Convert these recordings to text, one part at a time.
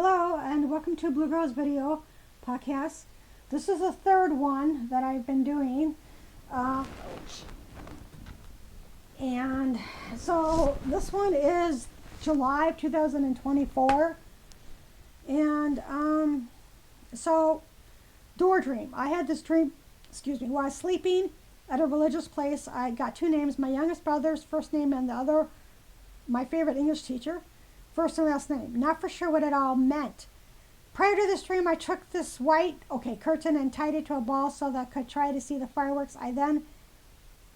Hello and welcome to BlueGirlsVideo podcast. This is the third one that I've been doing. And so this one is July of 2024. And so door dream. I had this dream, while I was sleeping at a religious place. I got two names, my youngest brother's first name and the other, my favorite English teacher. First and last name. Not for sure what it all meant. Prior to this dream, I took this white curtain and tied it to a ball so that I could try to see the fireworks. I then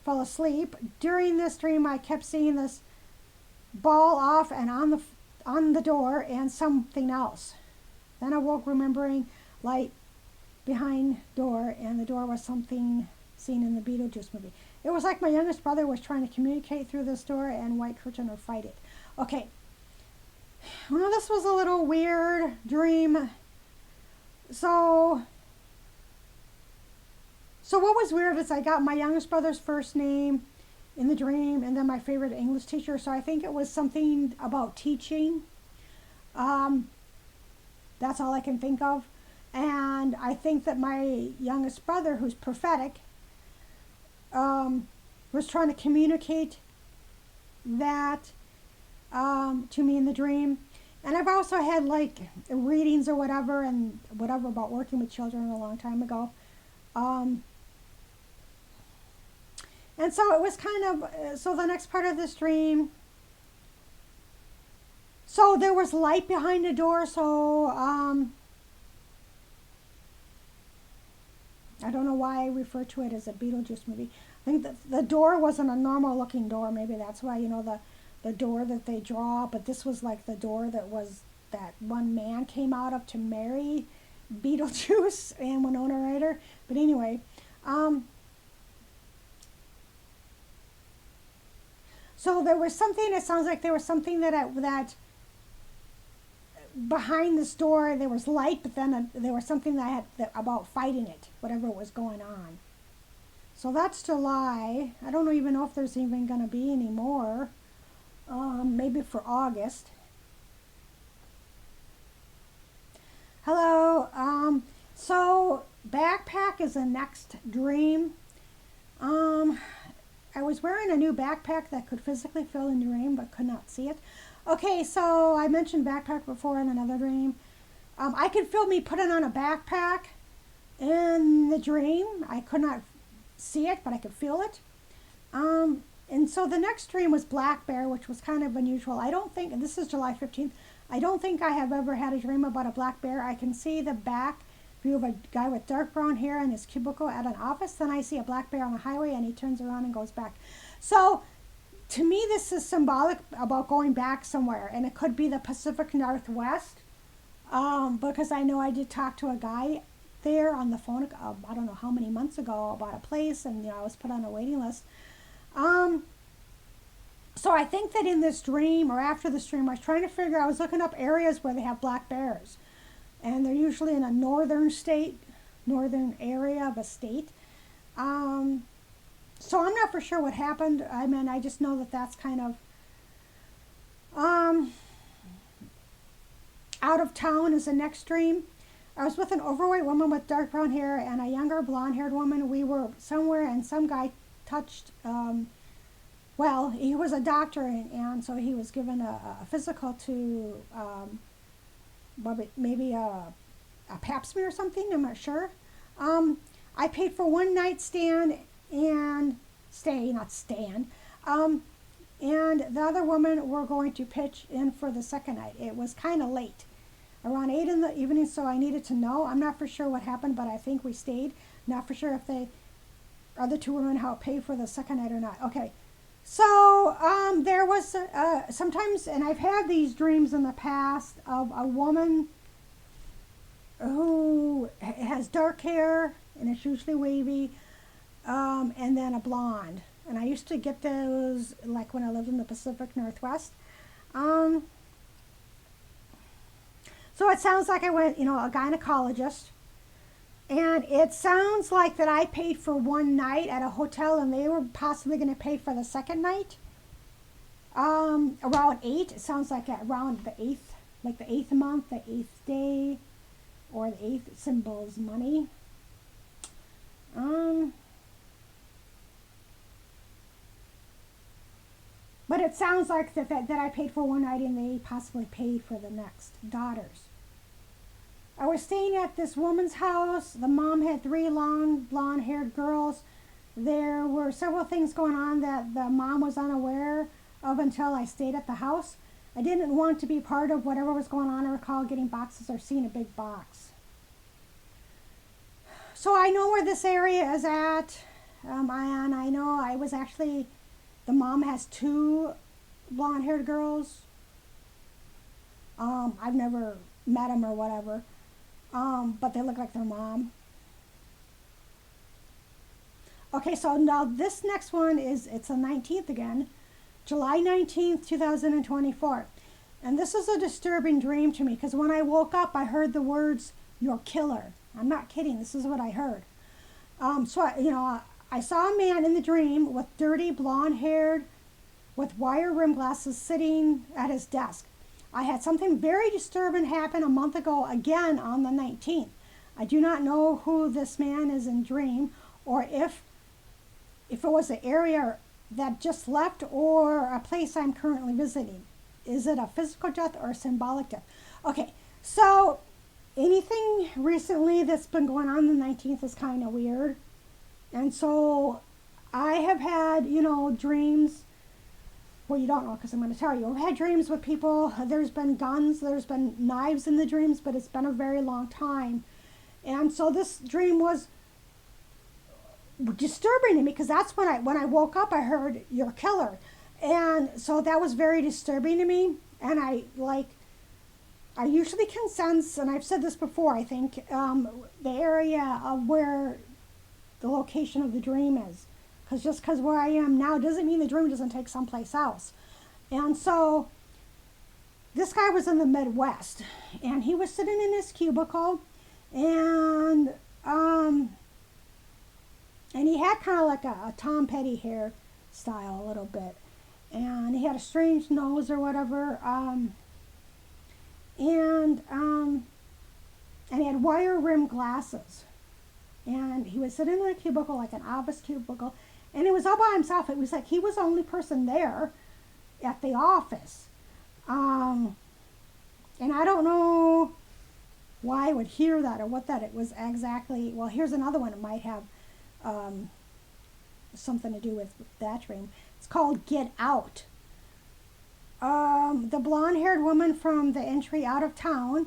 fell asleep. During this dream, I kept seeing this ball off and on the door and something else. Then I woke remembering light behind door, and the door was something seen in the Beetlejuice movie. It was like my youngest brother was trying to communicate through this door and white curtain or fight it. Okay. Well, this was a little weird dream. So what was weird is I got my youngest brother's first name in the dream and then my favorite English teacher. So I think it was something about teaching. That's all I can think of. And I think that my youngest brother, who's prophetic, was trying to communicate that to me in the dream. And I've also had like readings or whatever about working with children a long time ago. And so it was kind of, so the next part of this dream, so there was light behind the door. So I don't know why I refer to it as a Beetlejuice movie. I think that the door wasn't a normal looking door. Maybe that's why, you know, the door that they draw, but this was like the door that one man came out of to marry Beetlejuice and Winona Ryder. But anyway, so there was something, it sounds like there was something that behind this door there was light, but then there was something about fighting it, whatever was going on. So that's July. I don't even know if there's even going to be any more. Maybe for August. Hello. So backpack is the next dream. I was wearing a new backpack that could physically fill in the dream but could not see it. Okay, so I mentioned backpack before in another dream. I could feel me putting on a backpack in the dream. I could not see it, but I could feel it. And so the next dream was Blackbear, which was kind of unusual. I don't think, and this is July 15th, I don't think I have ever had a dream about a black bear. I can see the back view of a guy with dark brown hair in his cubicle at an office. Then I see a black bear on the highway and he turns around and goes back. So to me, this is symbolic about going back somewhere. And it could be the Pacific Northwest, because I know I did talk to a guy there on the phone, I don't know how many months ago, about a place, and I was put on a waiting list. So I think that in this dream, or after this dream, I was looking up areas where they have black bears. And they're usually in a northern area of a state. So I'm not for sure what happened. I mean, I just know that that's kind of, out of town is the next dream. I was with an overweight woman with dark brown hair and a younger blonde-haired woman. We were somewhere and some guy touched, well, he was a doctor, and so he was given a physical to, maybe a pap smear or something, I'm not sure. I paid for one night stand and not stand. And the other woman were going to pitch in for the second night. It was kind of late, around 8 in the evening, so I needed to know. I'm not for sure what happened, but I think we stayed. Not for sure if the other two women how paid for the second night or not. Okay. So there was sometimes, and I've had these dreams in the past of a woman who has dark hair, and it's usually wavy, and then a blonde. And I used to get those like when I lived in the Pacific Northwest. So it sounds like I went, a gynecologist. And it sounds like that I paid for one night at a hotel and they were possibly going to pay for the second night. Around 8, it sounds like around the 8th like the 8th month, the 8th day, or the 8th symbols money. But it sounds like that I paid for one night and they possibly paid for the next daughters. I was staying at this woman's house. The mom had 3 long blonde-haired girls. There were several things going on that the mom was unaware of until I stayed at the house. I didn't want to be part of whatever was going on. I recall getting boxes or seeing a big box. So I know where this area is at. And I know I was actually, the mom has 2 blonde-haired girls. I've never met them or whatever. But they look like their mom. Okay, so now this next one is, it's the 19th again. July 19th, 2024. And this is a disturbing dream to me because when I woke up, I heard the words, "Your killer." I'm not kidding. This is what I heard. I saw a man in the dream with dirty blonde hair with wire rim glasses sitting at his desk. I had something very disturbing happen a month ago again on the 19th. I do not know who this man is in dream or if it was an area that just left or a place I'm currently visiting. Is it a physical death or a symbolic death? Okay, so anything recently that's been going on the 19th is kind of weird. And so I have had, dreams. Well, you don't know because I'm going to tell you. I've had dreams with people. There's been guns, there's been knives in the dreams, but it's been a very long time. And so this dream was disturbing to me because that's when I woke up, I heard "Your killer." And so that was very disturbing to me. And I usually can sense, and I've said this before, I think, the area of where the location of the dream is. Just because where I am now doesn't mean the dream doesn't take someplace else. And so this guy was in the Midwest, and he was sitting in his cubicle, and he had kind of like a Tom Petty hair style a little bit, and he had a strange nose or whatever, and he had wire rim glasses, and he was sitting in a cubicle, like an office cubicle, and it was all by himself. It was like he was the only person there at the office. And I don't know why I would hear that or what that it was exactly. Well, here's another one. It might have something to do with that dream. It's called Get Out. The blonde-haired woman from the entry out of town,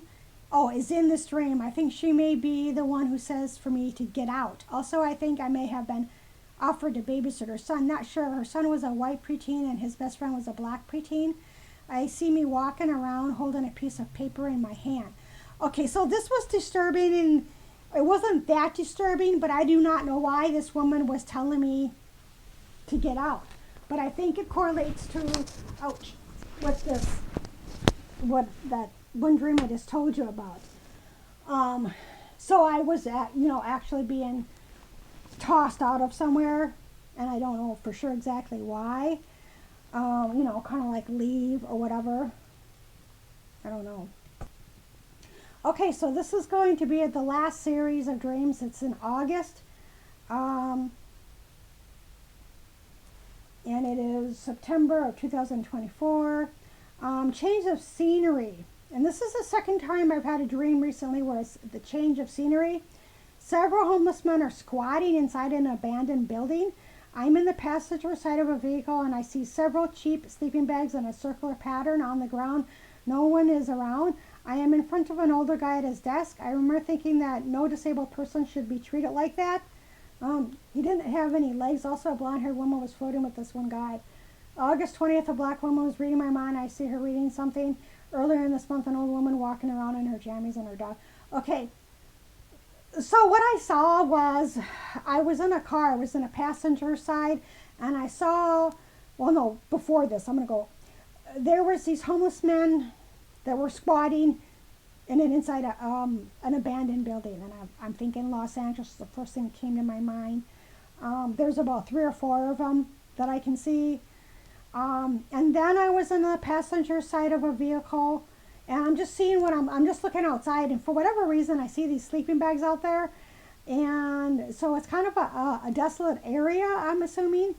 is in this dream. I think she may be the one who says for me to get out. Also, I think I may have been offered to babysit her son. Not sure. Her son was a white preteen and his best friend was a black preteen. I see me walking around holding a piece of paper in my hand. Okay, so this was disturbing, and it wasn't that disturbing, but I do not know why this woman was telling me to get out. But I think it correlates to, what's this? What that one dream I just told you about. So I was actually being tossed out of somewhere, and I don't know for sure exactly why. Kind of like leave or whatever. I don't know. Okay, so this is going to be the last series of dreams. It's in August. And it is September of 2024. Change of scenery. And this is the second time I've had a dream recently where it's the change of scenery. Several homeless men are squatting inside an abandoned building. I'm in the passenger side of a vehicle and I see several cheap sleeping bags in a circular pattern on the ground. No one is around. I am in front of an older guy at his desk. I remember thinking that no disabled person should be treated like that. He didn't have any legs. Also, a blonde-haired woman was floating with this one guy. August 20th, a black woman was reading my mind. I see her reading something. Earlier in this month, an old woman walking around in her jammies and her dog. Okay. So what I saw was, I was in a car, I was in a passenger side, and I saw, before this, there was these homeless men that were squatting inside an abandoned building, and I'm thinking Los Angeles, the first thing that came to my mind. There's about 3 or 4 of them that I can see. And then I was in the passenger side of a vehicle, And I'm just seeing what I'm just looking outside, and for whatever reason, I see these sleeping bags out there. And so it's kind of a desolate area, I'm assuming.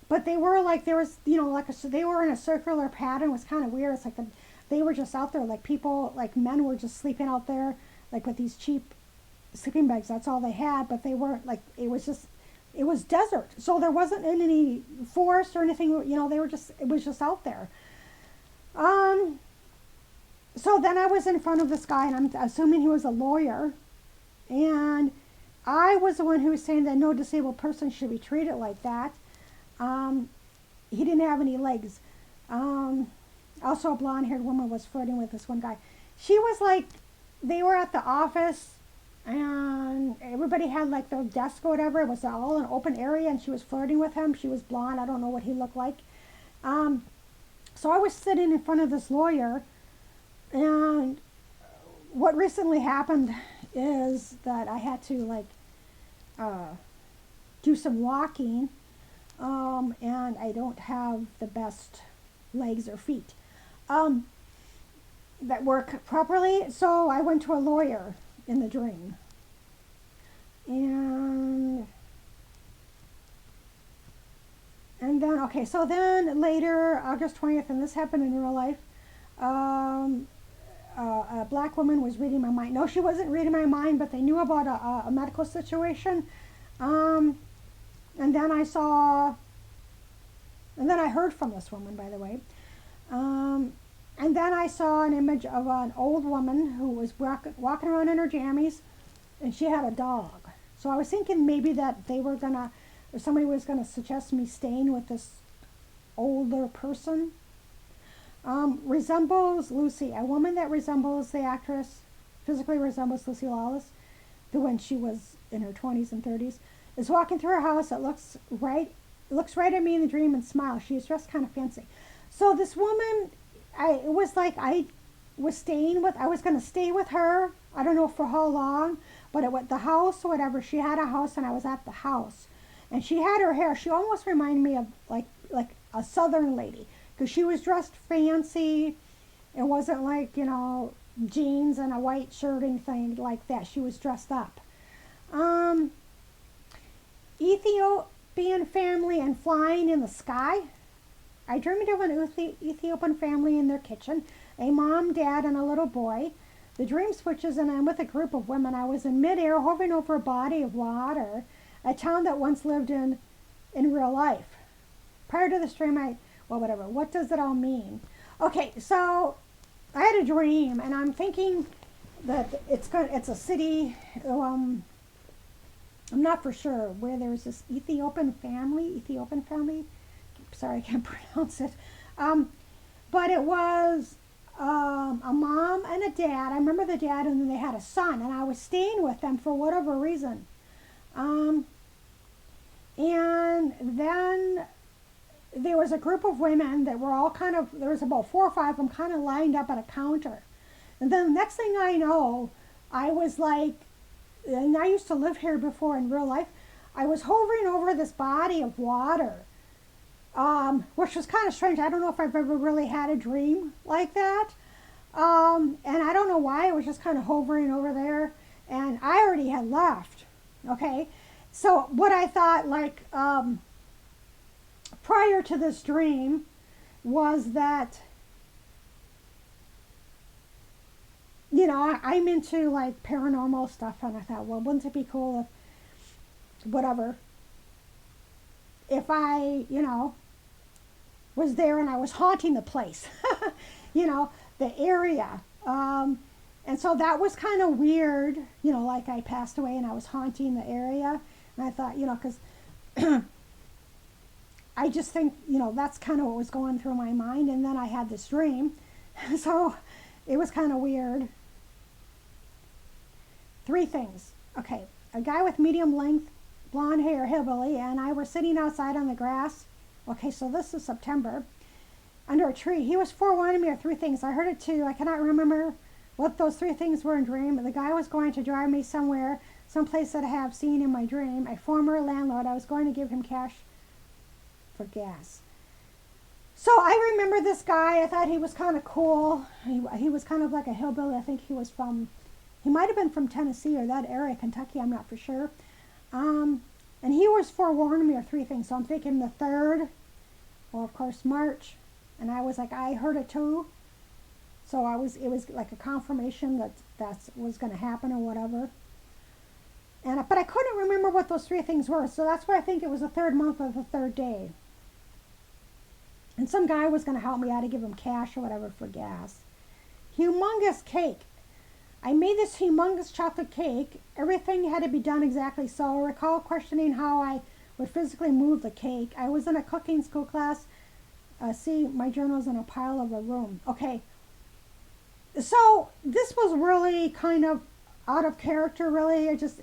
But they were like, there was, they were in a circular pattern. It was kind of weird. It's like they were just out there, like people, like men were just sleeping out there, like with these cheap sleeping bags. That's all they had. But they weren't, like, it was desert. So there wasn't any forest or anything, they were just, it was just out there. So then I was in front of this guy, and I'm assuming he was a lawyer. And I was the one who was saying that no disabled person should be treated like that. He didn't have any legs. Also, a blonde-haired woman was flirting with this one guy. She was like, they were at the office, and everybody had like their desk or whatever. It was all an open area, and she was flirting with him. She was blonde. I don't know what he looked like. So I was sitting in front of this lawyer, and what recently happened is that I had to like do some walking, and I don't have the best legs or feet that work properly. So I went to a lawyer in the dream, and then okay. So then later, August 20th, and this happened in real life. A black woman was reading my mind. No, she wasn't reading my mind, but they knew about a medical situation. And then I heard from this woman, by the way. And then I saw an image of an old woman who was walking around in her jammies, and she had a dog. So I was thinking maybe that or somebody was gonna suggest me staying with this older person. Resembles Lucy, a woman that resembles the actress, physically resembles Lucy Lawless, the when she was in her 20s and 30s, is walking through her house. It looks right at me in the dream and smiles. She is dressed kind of fancy. So this woman, I was going to stay with her. I don't know for how long, but at the house or whatever, she had a house, and I was at the house. And she had her hair, she almost reminded me of like a southern lady, because she was dressed fancy. It wasn't like, jeans and a white shirt or anything like that. She was dressed up. Ethiopian family and flying in the sky. I dreamed of an Ethiopian family in their kitchen, a mom, dad, and a little boy. The dream switches, and I'm with a group of women. I was in midair, hovering over a body of water, a town that once lived in real life. Prior to this dream, whatever. What does it all mean? Okay, so I had a dream, and I'm thinking that it's a city. I'm not for sure, where there's this Ethiopian family. Sorry, I can't pronounce it. But it was a mom and a dad. I remember the dad, and then they had a son, and I was staying with them for whatever reason. And then there was a group of women that were all there was about 4 or 5 of them kind of lined up at a counter. And then the next thing I know, I was like, and I used to live here before in real life, I was hovering over this body of water, which was kind of strange. I don't know if I've ever really had a dream like that. And I don't know why, I was just kind of hovering over there, and I already had left. Okay, so what I thought, prior to this dream, was that, I'm into like paranormal stuff, and I thought, well, wouldn't it be cool if I, was there and I was haunting the place, the area. And so that was kind of weird, like I passed away and I was haunting the area. And I thought, because I just think, that's kind of what was going through my mind. And then I had this dream. So it was kind of weird. 3 things. Okay, a guy with medium length blonde hair, hillbilly, and I were sitting outside on the grass. Okay, so this is September, under a tree. He was forewarning me of 3 things. I heard it too. I cannot remember what those 3 things were in dream. The guy was going to drive me somewhere, someplace that I have seen in my dream. A former landlord. I was going to give him cash for gas. So I remember this guy. I thought he was kind of cool. He was kind of like a hillbilly. I think he might have been from Tennessee or that area, Kentucky. I'm not for sure. And he was forewarning me of three things. So I'm thinking the 3rd, well, of course, March. And I was like, I heard it too. So it was like a confirmation that was going to happen or whatever. But I couldn't remember what those three things were. So that's why I think it was the 3rd month of the 3rd day. And some guy was going to help me out to give him cash or whatever for gas. Humongous Cake. I made this humongous chocolate cake. Everything had to be done exactly so. I recall questioning how I would physically move the cake. I was in a cooking school class. See, my journal's in a pile of a room. Okay. So this was really kind of out of character, really. I just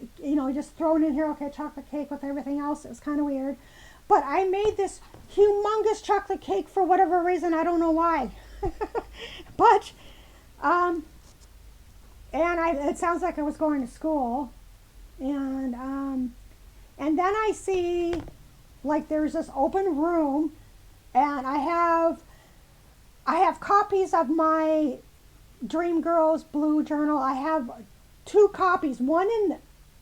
thrown in here, okay, chocolate cake with everything else. It was kind of weird. But I made this humongous chocolate cake for whatever reason. I don't know why. But, it sounds like I was going to school. And then I see, like, there's this open room. And I have copies of my Dream Girls Blue Journal. I have 2 copies, one in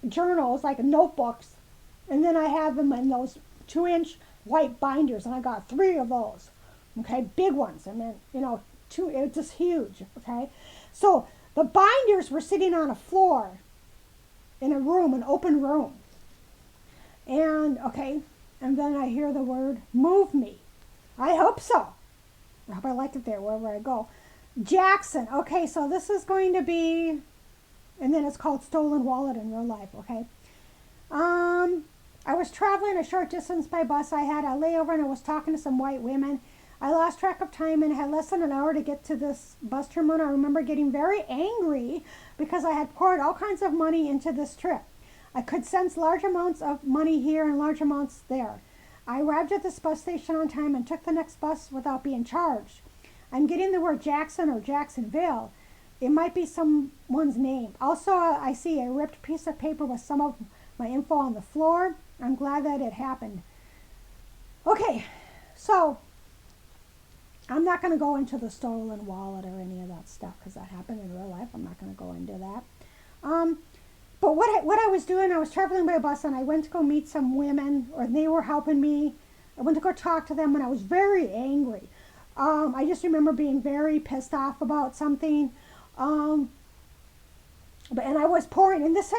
journals, like notebooks, and then I have them in those 2-inch white binders, and I got 3 of those, okay, big ones, and then, 2, it's just huge, okay. So the binders were sitting on a floor in a room, an open room, and, okay, and then I hear the word, move me. I hope so. I hope I like it there wherever I go. Jackson. Okay, so this is going to be, and then it's called Stolen Wallet in real life, okay? I was traveling a short distance by bus. I had a layover and I was talking to some white women. I lost track of time and had less than an hour to get to this bus terminal. I remember getting very angry because I had poured all kinds of money into this trip. I could sense large amounts of money here and large amounts there. I arrived at this bus station on time and took the next bus without being charged. I'm getting the word Jackson or Jacksonville. It might be someone's name. Also, I see a ripped piece of paper with some of my info on the floor. I'm glad that it happened. Okay, so I'm not going to go into the stolen wallet or any of that stuff because that happened in real life. I'm not going to go into that. But what I was doing, I was traveling by bus and I went to go meet some women, or they were helping me. I went to go talk to them and I was very angry. I just remember being very pissed off about something. And I was pouring, and this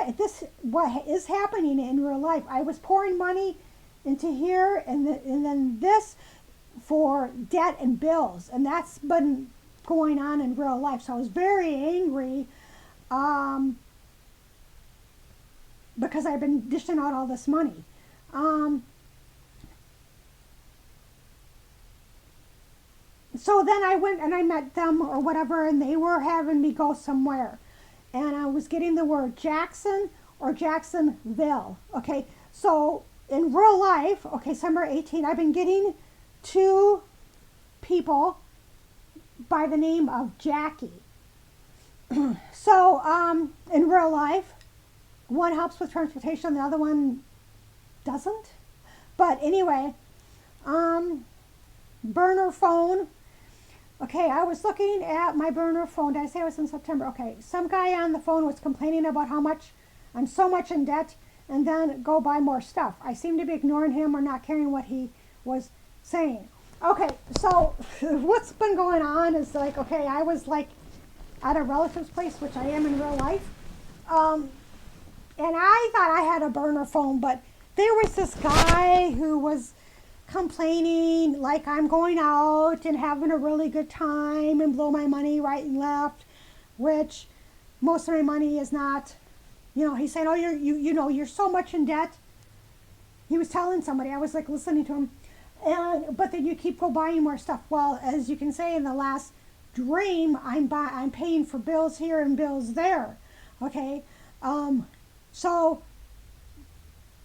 what is happening in real life. I was pouring money into here, and then this for debt and bills, and that's been going on in real life. So I was very angry because I've been dishing out all this money. So then I went and I met them or whatever, and they were having me go somewhere. And I was getting the word Jackson or Jacksonville. Okay, so in real life, okay, summer 18, I've been getting 2 people by the name of Jackie. So in real life, one helps with transportation, the other one doesn't. But anyway, burner phone. Okay, I was looking at my burner phone. Did I say it was in September? Okay, some guy on the phone was complaining about how much I'm so much in debt and then go buy more stuff. I seem to be ignoring him or not caring what he was saying. Okay, so what's been going on is like, okay, I was like at a relative's place, which I am in real life. And I thought I had a burner phone, but there was this guy who was complaining like I'm going out and having a really good time and blow my money right and left, which most of my money is not, he's saying, oh, you're so much in debt. He was telling somebody, I was like listening to him, but then you keep buying more stuff. Well, as you can say in the last dream, I'm paying for bills here and bills there. Okay. So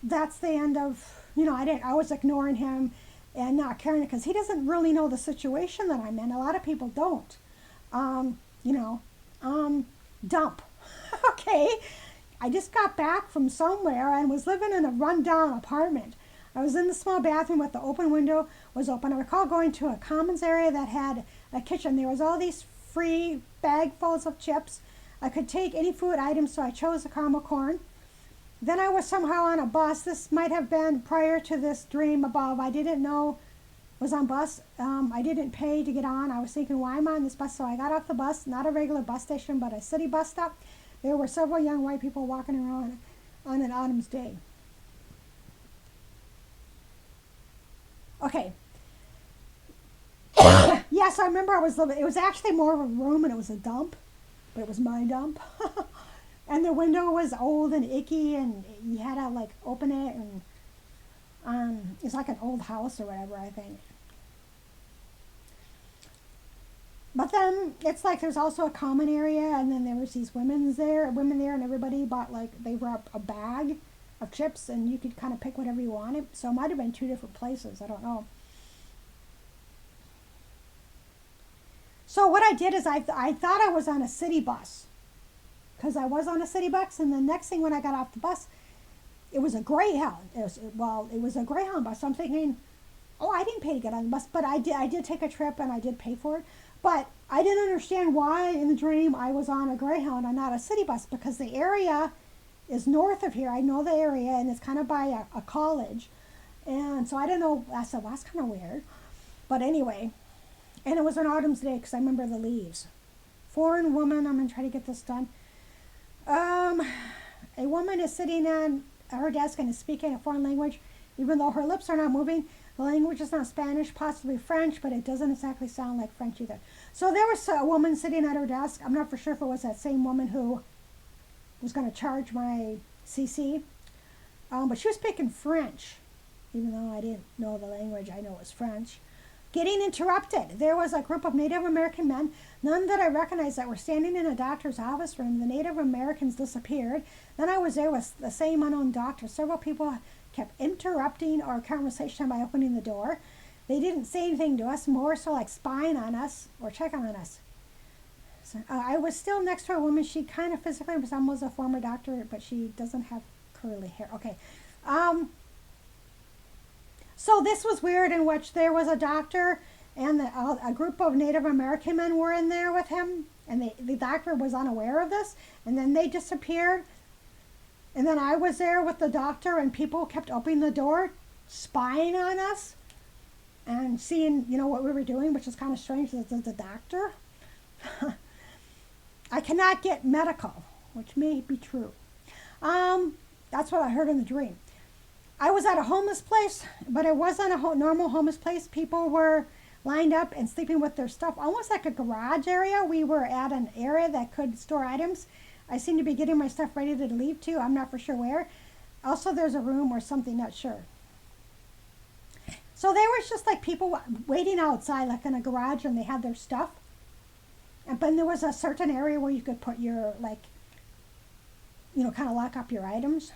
that's the end of, I was ignoring him and not caring because he doesn't really know the situation that I'm in. A lot of people don't. Dump. Okay. I just got back from somewhere and was living in a rundown apartment. I was in the small bathroom with the open window was open. I recall going to a commons area that had a kitchen. There was all these free bagfuls of chips. I could take any food items, so I chose the caramel corn. Then I was somehow on a bus. This might have been prior to this dream above. I didn't know was on bus. I didn't pay to get on. I was thinking, why am I on this bus? So I got off the bus, not a regular bus station, but a city bus stop. There were several young white people walking around on an autumn's day. Okay. Yes, I remember I was living, it was actually more of a room and it was a dump, but it was my dump. And the window was old and icky and you had to like open it and it's like an old house or whatever, I think. But then it's like there's also a common area and then there was these women there and everybody bought like, they wrapped a bag of chips and you could kind of pick whatever you wanted. So it might have been two different places, I don't know. So what I did is I thought I was on a city bus because I was on a city bus, and the next thing when I got off the bus, it was a Greyhound. It was a Greyhound bus. So I'm thinking, oh, I didn't pay to get on the bus, but I did take a trip and I did pay for it. But I didn't understand why in the dream I was on a Greyhound and not a city bus, because the area is north of here. I know the area, and it's kind of by a college. And so I didn't know. I said, well, that's kind of weird. But anyway, and it was an autumn's day because I remember the leaves. Foreign woman, I'm going to try to get this done. A woman is sitting on her desk and is speaking a foreign language. Even though her lips are not moving, the language is not Spanish, possibly French, but it doesn't exactly sound like French either. So there was a woman sitting at her desk. I'm not for sure if it was that same woman who was going to charge my CC. But she was speaking French, even though I didn't know the language. I know it was French. Getting interrupted. There was a group of Native American men, none that I recognized, that were standing in a doctor's office room. The Native Americans disappeared. Then I was there with the same unknown doctor. Several people kept interrupting our conversation by opening the door. They didn't say anything to us, more so like spying on us or checking on us. So, I was still next to a woman. She kind of physically resembles a former doctor, but she doesn't have curly hair. Okay. So this was weird, in which there was a doctor and a group of Native American men were in there with him, and the doctor was unaware of this, and then they disappeared. And then I was there with the doctor, and people kept opening the door, spying on us and seeing, what we were doing, which is kind of strange as the doctor. I cannot get medical, which may be true. That's what I heard in the dream. I was at a homeless place, but it wasn't a normal homeless place. People were lined up and sleeping with their stuff, almost like a garage area. We were at an area that could store items. I seem to be getting my stuff ready to leave to. I'm not for sure where. Also, there's a room or something, not sure. So there was just like people waiting outside, like in a garage, and they had their stuff. But there was a certain area where you could put your, kind of lock up your items.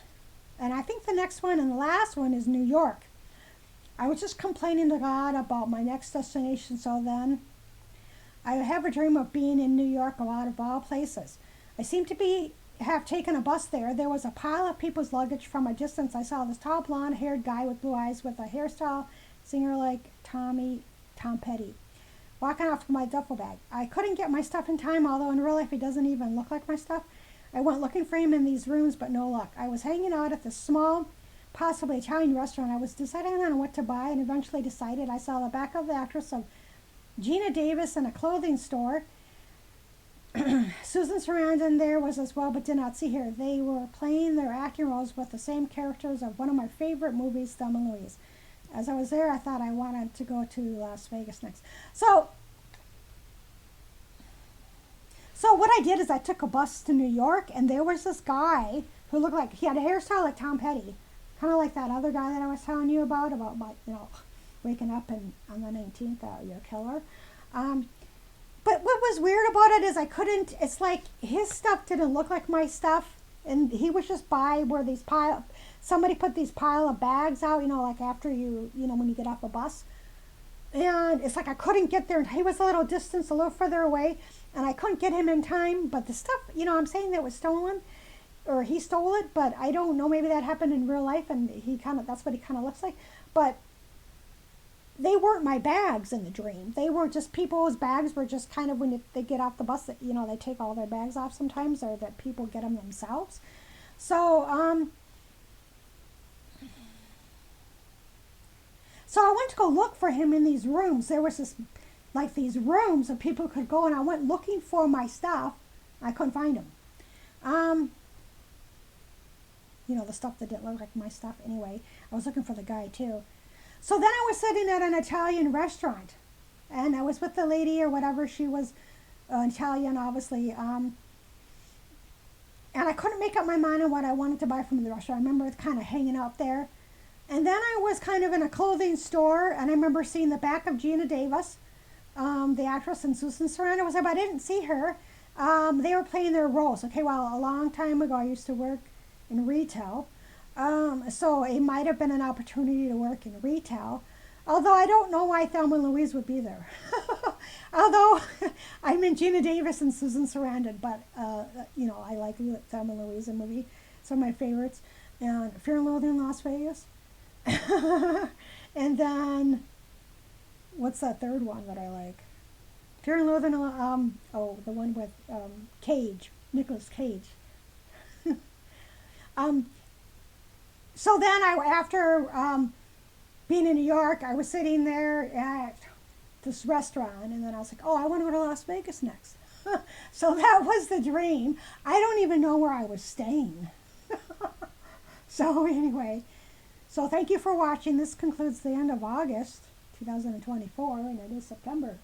And I think the next one and the last one is New York. I was just complaining to God about my next destination. So then I have a dream of being in New York, out of all places. I seem to have taken a bus there. There was a pile of people's luggage. From a distance, I saw this tall, blonde-haired guy with blue eyes with a hairstyle, singer like Tom Petty, walking off with my duffel bag. I couldn't get my stuff in time, although in real life he doesn't even look like my stuff. I went looking for him in these rooms, but no luck. I was hanging out at this small, possibly Italian restaurant. I was deciding on what to buy and eventually decided. I saw the back of the actress of Gina Davis in a clothing store. Susan Sarandon there was as well, but did not see her. They were playing their acting roles with the same characters of one of my favorite movies, Thelma and Louise. As I was there, I thought I wanted to go to Las Vegas next. So what I did is I took a bus to New York, and there was this guy who looked like, he had a hairstyle like Tom Petty, kind of like that other guy that I was telling you about my, waking up and on the 19th, you're a killer. But what was weird about it is it's like his stuff didn't look like my stuff, and he was just by where somebody put these pile of bags out, like after when you get off a bus. And it's like I couldn't get there, and he was a little further away, and I couldn't get him in time. But the stuff, I'm saying that was stolen, or he stole it, but I don't know. Maybe that happened in real life, and that's what he kind of looks like. But they weren't my bags in the dream. They were just people's bags were just kind of when they get off the bus, that they take all their bags off sometimes, or that people get them themselves. So so I went to go look for him in these rooms. There was these rooms that people could go, and I went looking for my stuff. I couldn't find him. The stuff that didn't look like my stuff. Anyway, I was looking for the guy too. So then I was sitting at an Italian restaurant, and I was with the lady or whatever. She was Italian, obviously. And I couldn't make up my mind on what I wanted to buy from the restaurant. I remember it kind of hanging out there. And then I was kind of in a clothing store, and I remember seeing the back of Gina Davis, the actress, and Susan Sarandon was there, but I didn't see her. They were playing their roles. Okay, well, a long time ago, I used to work in retail. So it might have been an opportunity to work in retail. Although I don't know why Thelma and Louise would be there. Although I mean Gina Davis and Susan Sarandon, but I like Thelma and Louise, a movie. Some of my favorites. And Fear and Loathing in Las Vegas. And then what's that third one that I like? Fear and Loathing, the one with Cage, Nicolas Cage. So then after being in New York, I was sitting there at this restaurant, and then I was like, oh, I want to go to Las Vegas next. So that was the dream. I don't even know where I was staying. So anyway, so thank you for watching. This concludes the end of August 2024, and it is September.